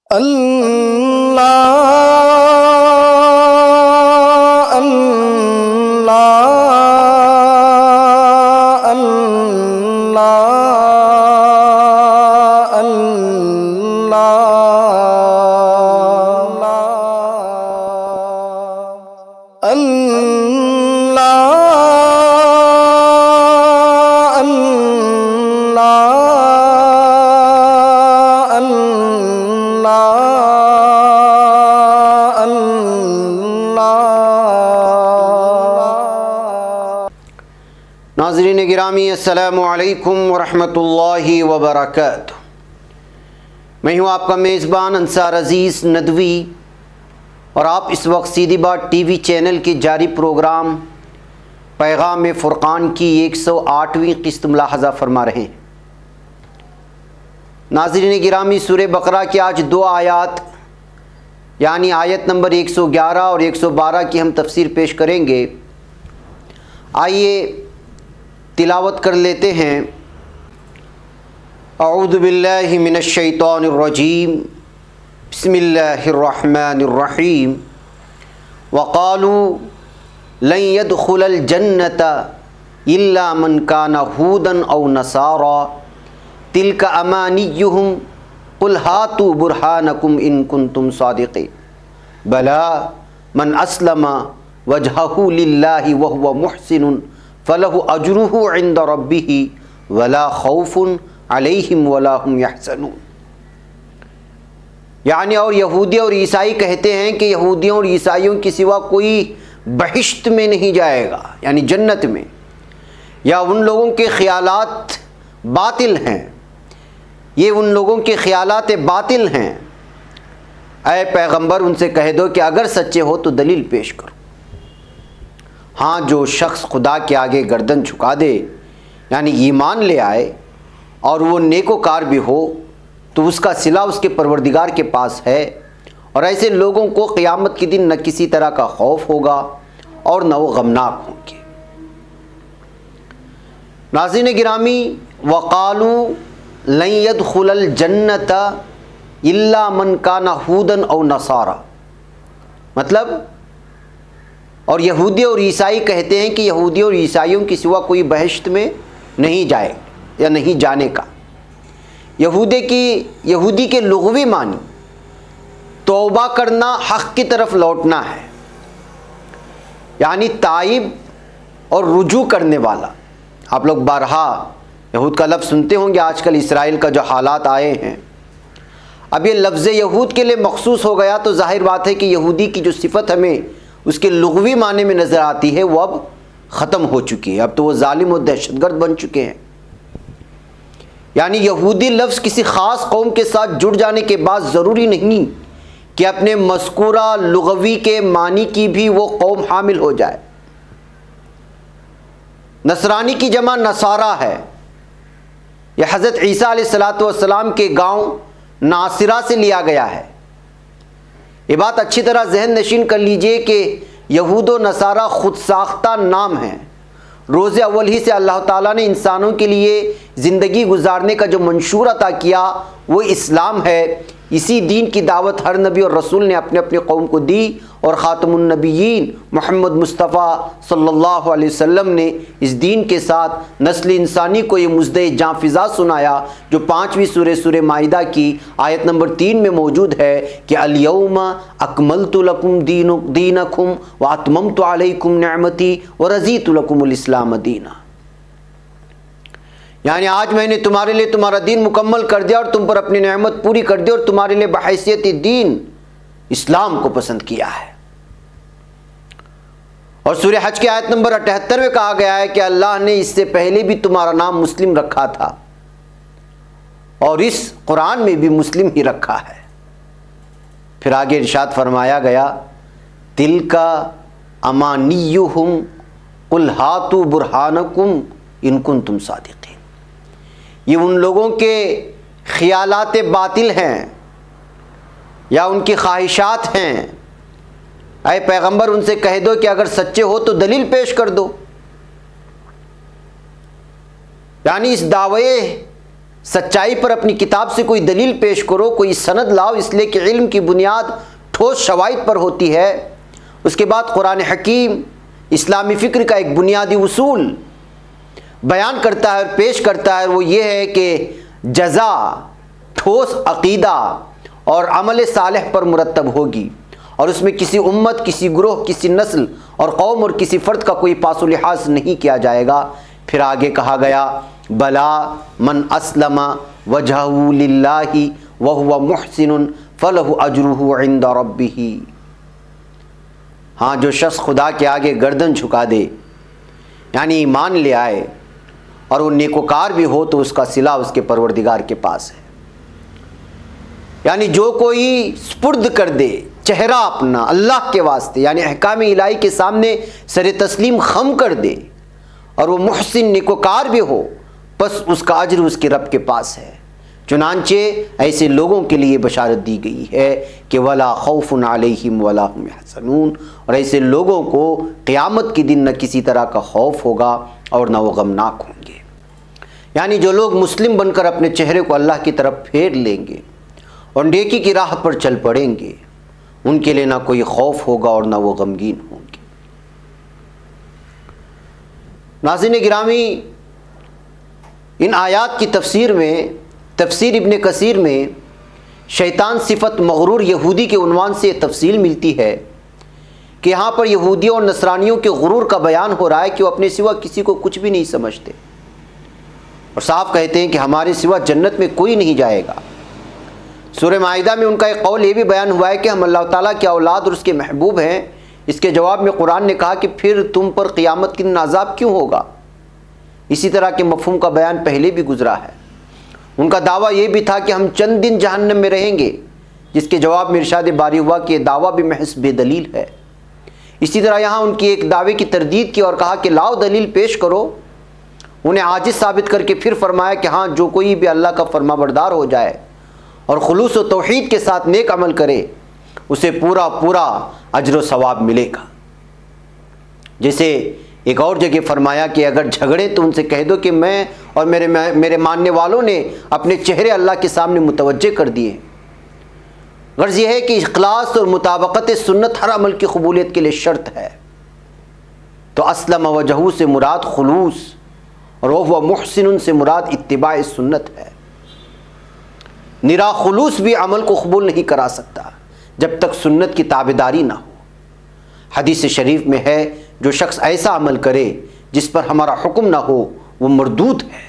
اللہ اللہ اللہ اللہ ناظرین گرامی، السلام علیکم ورحمۃ اللہ وبرکاتہ۔ میں ہوں آپ کا میزبان انصار عزیز ندوی، اور آپ اس وقت سیدھی بات ٹی وی چینل کے جاری پروگرام پیغام فرقان کی 108ویں قسط ملاحظہ فرما رہے ہیں۔ ناظرین گرامی، سورہ بقرہ کی آج دو آیات یعنی آیت نمبر 111 اور 112 کی ہم تفسیر پیش کریں گے۔ آئیے تلاوت کر لیتے ہیں۔ اعوذ باللہ من الشیطان الرجیم، بسم اللہ الرحمن الرحیم۔ وقالوا لن يدخل الجنة الا من كان هودا او نصارى تلك امانيهم قل هاتوا برهانكم ان كنتم صادقين بلى من اسلم وجهه لله وهو محسن فلہ اجرہ عند ربہ ولا خوف علیہم ولا هم یحزنون۔ یعنی اور یہودی اور عیسائی کہتے ہیں کہ یہودیوں اور عیسائیوں کی سوا کوئی بہشت میں نہیں جائے گا، یعنی جنت میں، یا ان لوگوں کے خیالات باطل ہیں، یہ ان لوگوں کے خیالات باطل ہیں۔ اے پیغمبر ان سے کہہ دو کہ اگر سچے ہو تو دلیل پیش کرو۔ ہاں، جو شخص خدا کے آگے گردن جھکا دے یعنی ایمان لے آئے اور وہ نیکوکار بھی ہو تو اس کا صلہ اس کے پروردگار کے پاس ہے، اور ایسے لوگوں کو قیامت کے دن نہ کسی طرح کا خوف ہوگا اور نہ وہ غمناک ہوں گے۔ ناظرین گرامی، وقالوا لن يدخل الجنة الا من كان هودا او نصارى، مطلب، اور یہودی اور عیسائی کہتے ہیں کہ یہودی اور عیسائیوں کی سوا کوئی بہشت میں نہیں جائے یا نہیں جانے کا۔ یہودی کے لغوی معنی توبہ کرنا، حق کی طرف لوٹنا ہے، یعنی تائب اور رجوع کرنے والا۔ آپ لوگ بارہا یہود کا لفظ سنتے ہوں گے، آج کل اسرائیل کا جو حالات آئے ہیں، اب یہ لفظ یہود کے لیے مخصوص ہو گیا تو ظاہر بات ہے کہ یہودی کی جو صفت ہمیں اس کے لغوی معنی میں نظر آتی ہے وہ اب ختم ہو چکی ہے، اب تو وہ ظالم و دہشت گرد بن چکے ہیں۔ یعنی یہودی لفظ کسی خاص قوم کے ساتھ جڑ جانے کے بعد ضروری نہیں کہ اپنے مذکورہ لغوی کے معنی کی بھی وہ قوم حامل ہو جائے۔ نصرانی کی جمع نصارہ ہے، یہ حضرت عیسیٰ علیہ السلام کے گاؤں ناصرہ سے لیا گیا ہے۔ یہ بات اچھی طرح ذہن نشین کر لیجئے کہ یہود و نصارہ خود ساختہ نام ہیں۔ روز اول ہی سے اللہ تعالیٰ نے انسانوں کے لیے زندگی گزارنے کا جو منشور عطا کیا وہ اسلام ہے۔ اسی دین کی دعوت ہر نبی اور رسول نے اپنے اپنے قوم کو دی، اور خاتم النبیین محمد مصطفیٰ صلی اللہ علیہ وسلم نے اس دین کے ساتھ نسل انسانی کو یہ مژدہ جاں فضا سنایا جو 5ویں سورہ مائدہ کی آیت نمبر 3 میں موجود ہے کہ الیوم اکملت لکم دینکم واتممت علیکم نعمتی ورضیت لکم الاسلام دینا، یعنی آج میں نے تمہارے لیے تمہارا دین مکمل کر دیا اور تم پر اپنی نعمت پوری کر دی اور تمہارے لیے بحیثیت دین اسلام کو پسند کیا ہے۔ اور سورہ حج کی آیت نمبر 78 میں کہا گیا ہے کہ اللہ نے اس سے پہلے بھی تمہارا نام مسلم رکھا تھا اور اس قرآن میں بھی مسلم ہی رکھا ہے۔ پھر آگے ارشاد فرمایا گیا تِلْكَ أَمَانِيُّهُمْ قُلْ هَاتُوا بُرْهَانَكُمْ إِن كُنتُمْ صَادِقِينَ، یہ ان لوگوں کے خیالات باطل ہیں یا ان کی خواہشات ہیں۔ اے پیغمبر ان سے کہہ دو کہ اگر سچے ہو تو دلیل پیش کر دو۔ یعنی اس دعوے سچائی پر اپنی کتاب سے کوئی دلیل پیش کرو، کوئی سند لاؤ، اس لیے کہ علم کی بنیاد ٹھوس شواہد پر ہوتی ہے۔ اس کے بعد قرآن حکیم اسلامی فکر کا ایک بنیادی اصول بیان کرتا ہے اور پیش کرتا ہے، وہ یہ ہے کہ جزا ٹھوس عقیدہ اور عمل صالح پر مرتب ہوگی، اور اس میں کسی امت، کسی گروہ، کسی نسل اور قوم اور کسی فرد کا کوئی پاس و لحاظ نہیں کیا جائے گا۔ پھر آگے کہا گیا بلا من اسلم وجہہ للہ وہو محسن فلہ اجرہ عند ربہ، ہاں جو شخص خدا کے آگے گردن جھکا دے، یعنی ایمان لے آئے اور وہ نیکوکار بھی ہو، تو اس کا صلہ اس کے پروردگار کے پاس ہے۔ یعنی جو کوئی سپرد کر دے چہرہ اپنا اللہ کے واسطے، یعنی احکام الہی کے سامنے سر تسلیم خم کر دے، اور وہ محسن نیکوکار بھی ہو، بس اس کا اجر اس کے رب کے پاس ہے۔ چنانچہ ایسے لوگوں کے لیے بشارت دی گئی ہے کہ ولا خوف علیہم ولا هم يحزنون، اور ایسے لوگوں کو قیامت کے دن نہ کسی طرح کا خوف ہوگا اور نہ وہ غمناک ہوں گے۔ یعنی جو لوگ مسلم بن کر اپنے چہرے کو اللہ کی طرف پھیر لیں گے اور نیکی کی راہ پر چل پڑیں گے، ان کے لیے نہ کوئی خوف ہوگا اور نہ وہ غمگین ہوں گے۔ ناظرین گرامی، ان آیات کی تفسیر میں، تفسیر ابن کثیر میں شیطان صفت مغرور یہودی کے عنوان سے یہ تفصیل ملتی ہے کہ یہاں پر یہودیوں اور نصرانیوں کے غرور کا بیان ہو رہا ہے کہ وہ اپنے سوا کسی کو کچھ بھی نہیں سمجھتے، اور صاف کہتے ہیں کہ ہمارے سوا جنت میں کوئی نہیں جائے گا۔ سورہ مائدہ میں ان کا ایک قول یہ بھی بیان ہوا ہے کہ ہم اللہ تعالیٰ کے اولاد اور اس کے محبوب ہیں۔ اس کے جواب میں قرآن نے کہا کہ پھر تم پر قیامت کے دن عذاب کیوں ہوگا؟ اسی طرح کے مفہوم کا بیان پہلے بھی گزرا ہے۔ ان کا دعویٰ یہ بھی تھا کہ ہم چند دن جہنم میں رہیں گے، جس کے جواب میں ارشاد باری ہوا کہ یہ دعویٰ بھی محض بے دلیل ہے۔ اسی طرح یہاں ان کی ایک دعوے کی تردید کی اور کہا کہ لاؤ دلیل پیش کرو، انہیں عاجز ثابت کر کے پھر فرمایا کہ ہاں جو کوئی بھی اللہ کا فرما بردار ہو جائے اور خلوص و توحید کے ساتھ نیک عمل کرے، اسے پورا اجر و ثواب ملے گا۔ جیسے ایک اور جگہ فرمایا کہ اگر جھگڑے تو ان سے کہہ دو کہ میں اور میرے ماننے والوں نے اپنے چہرے اللہ کے سامنے متوجہ کر دیے۔ غرض یہ ہے کہ اخلاص اور مطابقت سنت ہر عمل کی قبولیت کے لیے شرط ہے۔ تو اسلم وجہہ سے مراد خلوص اور وہ محسن سے مراد اتباع سنت ہے۔ نرا خلوص بھی عمل کو قبول نہیں کرا سکتا جب تک سنت کی تابعداری نہ ہو۔ حدیث شریف میں ہے جو شخص ایسا عمل کرے جس پر ہمارا حکم نہ ہو وہ مردود ہے۔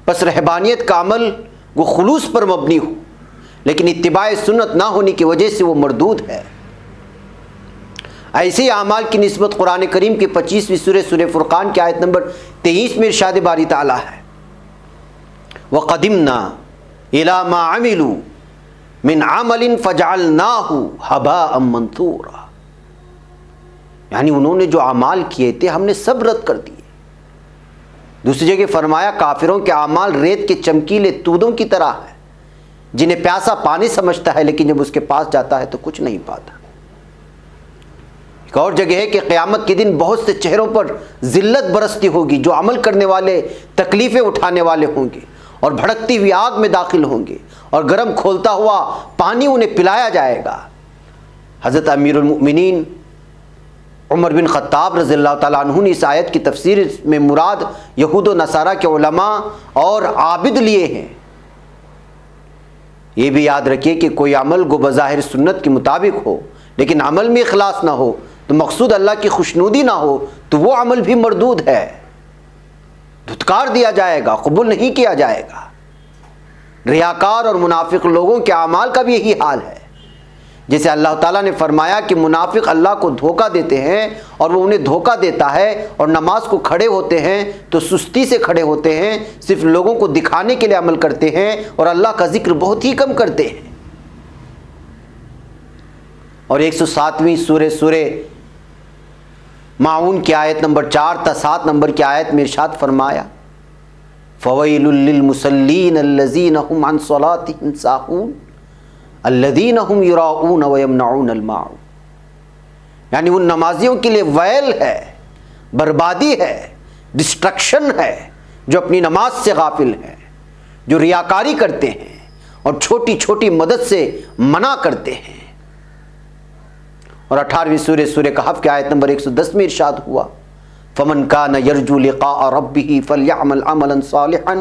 بس رہبانیت کا عمل وہ خلوص پر مبنی ہو لیکن اتباع سنت نہ ہونے کی وجہ سے وہ مردود ہے۔ ایسے ہی اعمال کی نسبت قرآن کریم کی 25ویں سورہ فرقان کی آیت نمبر 23 میں ارشاد باری تعالیٰ ہے وَقَدِمْنَا إِلَى مَا عَمِلُوا مِنْ عَمَلٍ فَجَعَلْنَاهُ هَبَاءً مَنْثُورًا، یعنی انہوں نے جو اعمال کیے تھے ہم نے سب رد کر دیے۔ دوسری جگہ فرمایا کافروں کے اعمال ریت کے چمکیلے تودوں کی طرح ہے، جنہیں پیاسا پانی سمجھتا ہے لیکن جب اس کے پاس جاتا ہے تو کچھ نہیں پاتا۔ ایک اور جگہ ہے کہ قیامت کے دن بہت سے چہروں پر ذلت برستی ہوگی، جو عمل کرنے والے تکلیفیں اٹھانے والے ہوں گے اور بھڑکتی ہوئی آگ میں داخل ہوں گے اور گرم کھولتا ہوا پانی انہیں پلایا جائے گا۔ حضرت امیر المؤمنین عمر بن خطاب رضی اللہ تعالیٰ عنہ نے اس آیت کی تفسیر میں مراد یہود و نصارہ کے علماء اور عابد لیے ہیں۔ یہ بھی یاد رکھیے کہ کوئی عمل گو بظاہر سنت کے مطابق ہو لیکن عمل میں اخلاص نہ ہو تو مقصود اللہ کی خوشنودی نہ ہو تو وہ عمل بھی مردود ہے، دھتکار دیا جائے گا، قبول نہیں کیا جائے گا۔ ریاکار اور منافق لوگوں کے اعمال کا بھی یہی حال ہے۔ جیسے اللہ تعالیٰ نے فرمایا کہ منافق اللہ کو دھوکہ دیتے ہیں اور وہ انہیں دھوکہ دیتا ہے، اور نماز کو کھڑے ہوتے ہیں تو سستی سے کھڑے ہوتے ہیں، صرف لوگوں کو دکھانے کے لیے عمل کرتے ہیں اور اللہ کا ذکر بہت ہی کم کرتے ہیں۔ اور 107ویں سورہ معون کی آیت نمبر 4 تا 7 نمبر کی آیت میں ارشاد فرمایا فَوَيْلٌ لِّلْمُصَلِّينَ الَّذِينَ هُمْ عَنْ صَلَاتِهِمْ سَاهُونَ الَّذِينَ هُمْ يُرَاءُونَ وَيَمْنَعُونَ الْمَاعُونَ، یعنی ان نمازیوں کے لیے ویل ہے، بربادی ہے، ڈسٹرکشن ہے، جو اپنی نماز سے غافل ہیں، جو ریاکاری کرتے ہیں اور چھوٹی چھوٹی مدد سے منع کرتے ہیں۔ اور 18ویں سورہ کہف کے آیت نمبر 110 میں ارشاد ہوا، فمن کان یرجو لقاء ربہ فلیعمل عملا صالحا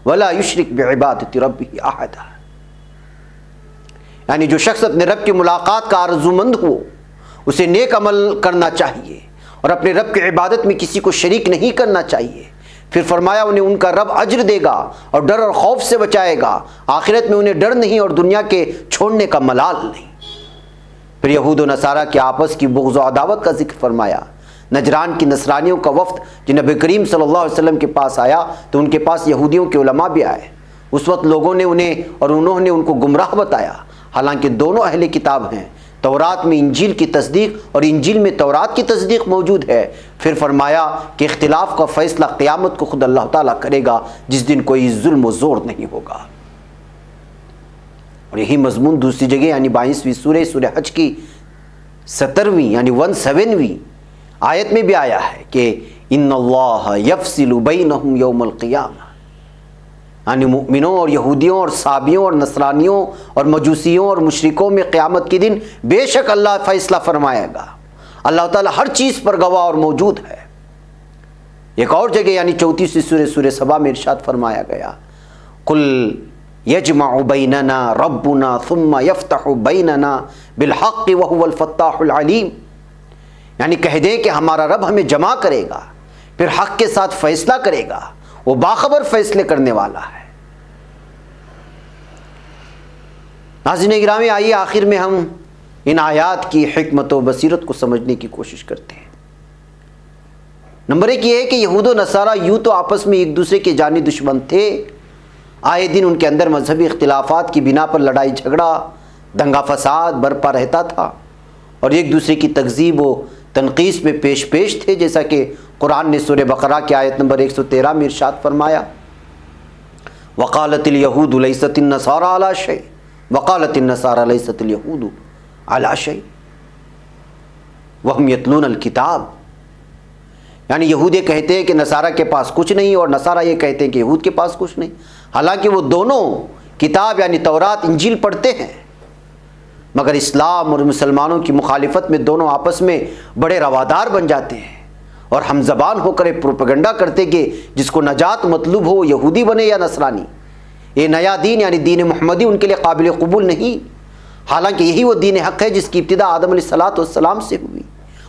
ولا یشرک بعبادۃ ربہ احدا، یعنی جو شخص اپنے رب کی ملاقات کا آرزو مند ہو اسے نیک عمل کرنا چاہیے اور اپنے رب کی عبادت میں کسی کو شریک نہیں کرنا چاہیے۔ پھر فرمایا انہیں ان کا رب اجر دے گا اور ڈر اور خوف سے بچائے گا، آخرت میں انہیں ڈر نہیں اور دنیا کے چھوڑنے کا ملال نہیں۔ پھر یہود و نصارہ کے آپس کی بغض و عداوت کا ذکر فرمایا۔ نجران کی نصرانیوں کا وفد جو نبی کریم صلی اللہ علیہ وسلم کے پاس آیا تو ان کے پاس یہودیوں کے علماء بھی آئے۔ اس وقت لوگوں نے انہوں نے ان کو گمراہ بتایا، حالانکہ دونوں اہل کتاب ہیں۔ تورات میں انجیل کی تصدیق اور انجیل میں تورات کی تصدیق موجود ہے۔ پھر فرمایا کہ اختلاف کا فیصلہ قیامت کو خود اللہ تعالیٰ کرے گا، جس دن کوئی ظلم و زور نہیں ہوگا۔ اور یہی مضمون دوسری جگہ یعنی 22ویں سورہ حج کی 17ویں یعنی 17ویں آیت میں بھی آیا ہے کہ ان اللہ یفصل بینہم یوم القیامہ، یعنی مؤمنوں اور یہودیوں اور صابیوں اور نصرانیوں اور مجوسیوں اور مشرکوں میں قیامت کے دن بے شک اللہ فیصلہ فرمائے گا۔ اللہ تعالیٰ ہر چیز پر گواہ اور موجود ہے۔ ایک اور جگہ یعنی 34ویں سورہ سبا میں ارشاد فرمایا گیا، قل یجمع بیننا ربنا ثم یفتح بیننا بالحق وهو الفتاح العلیم، یعنی کہہ دیں کہ ہمارا رب ہمیں جمع کرے گا، پھر حق کے ساتھ فیصلہ کرے گا، وہ باخبر فیصلے کرنے والا ہے۔ ناظرین گرامی، آئیے آخر میں ہم ان آیات کی حکمت و بصیرت کو سمجھنے کی کوشش کرتے ہیں۔ نمبر 1 یہ ہے کہ یہود و نصارہ یوں تو آپس میں ایک دوسرے کے جانی دشمن تھے، آئے دن ان کے اندر مذہبی اختلافات کی بنا پر لڑائی جھگڑا، دنگا فساد برپا رہتا تھا اور ایک دوسرے کی تکذیب و تنقیص میں پیش تھے، جیسا کہ قرآن نے سورہ بقرہ کی آیت نمبر 113 میں ارشاد فرمایا، وقالت الیہود لیست النصارى علی شیء وقالت النصارى لیست الیہود علی شیء وہم یتلون الکتاب، یعنی یہود یہ کہتے ہیں کہ نصارہ کے پاس کچھ نہیں اور نصارہ یہ کہتے ہیں کہ یہود کے پاس کچھ نہیں، حالانکہ وہ دونوں کتاب یعنی تورات انجیل پڑھتے ہیں، مگر اسلام اور مسلمانوں کی مخالفت میں دونوں آپس میں بڑے روادار بن جاتے ہیں اور ہم زبان ہو کر ایک پروپیگنڈا کرتے کہ جس کو نجات مطلوب ہو یہودی بنے یا نصرانی، یہ نیا دین یعنی دین محمدی ان کے لیے قابل قبول نہیں، حالانکہ یہی وہ دین حق ہے جس کی ابتدا آدم علیہ السلام سے ہوئی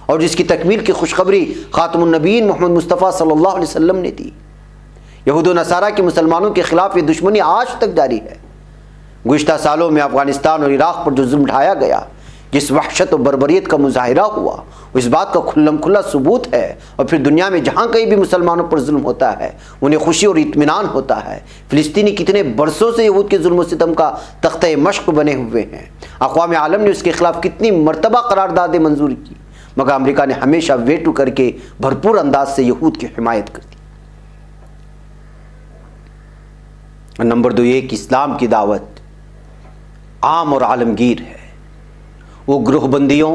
اور جس کی تکمیل کی خوشخبری خاتم النبیین محمد مصطفیٰ صلی اللہ علیہ وسلم نے دی۔ یہود و نصارہ کی مسلمانوں کے خلاف یہ دشمنی آج تک جاری ہے۔ گزشتہ سالوں میں افغانستان اور عراق پر جو ظلم ڈھایا گیا، جس وحشت و بربریت کا مظاہرہ ہوا، اس بات کا کھلم کھلا ثبوت ہے، اور پھر دنیا میں جہاں کہیں بھی مسلمانوں پر ظلم ہوتا ہے انہیں خوشی اور اطمینان ہوتا ہے۔ فلسطینی کتنے برسوں سے یہود کے ظلم و ستم کا تختہ مشق بنے ہوئے ہیں، اقوام عالم نے اس کے خلاف کتنی مرتبہ قراردادیں منظور کی، مگر امریکہ نے ہمیشہ ویٹو کر کے بھرپور انداز سے یہود کی حمایت کر دی۔ نمبر 2 یہ کہ اسلام کی دعوت عام اور عالمگیر ہے، وہ گروہ بندیوں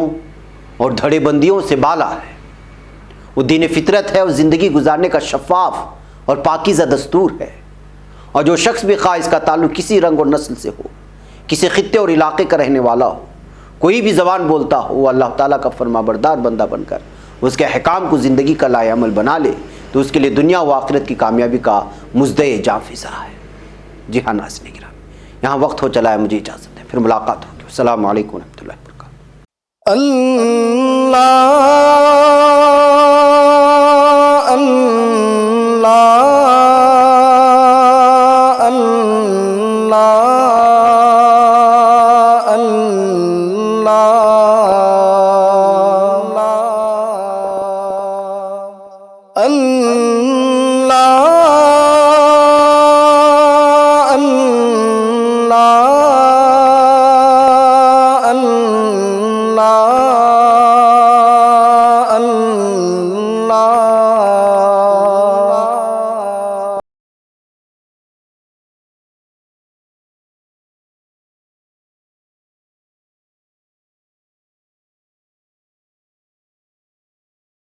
اور دھڑے بندیوں سے بالا ہے، وہ دین فطرت ہے اور زندگی گزارنے کا شفاف اور پاکیزہ دستور ہے، اور جو شخص بھی خواہ اس کا تعلق کسی رنگ اور نسل سے ہو، کسی خطے اور علاقے کا رہنے والا ہو، کوئی بھی زبان بولتا ہو، وہ اللہ تعالیٰ کا فرما بردار بندہ بن کر اس کے احکام کو زندگی کا لائحہ عمل بنا لے تو اس کے لیے دنیا و آخرت کی کامیابی کا مزدہ جاں فضا ہے۔ جی ہاں ناظرین کرام، یہاں وقت ہو چلا ہے، مجھے اجازت ہے، پھر ملاقات ہوگی۔ السلام علیکم ورحمۃ اللہ وبرکاتہ۔ اللہ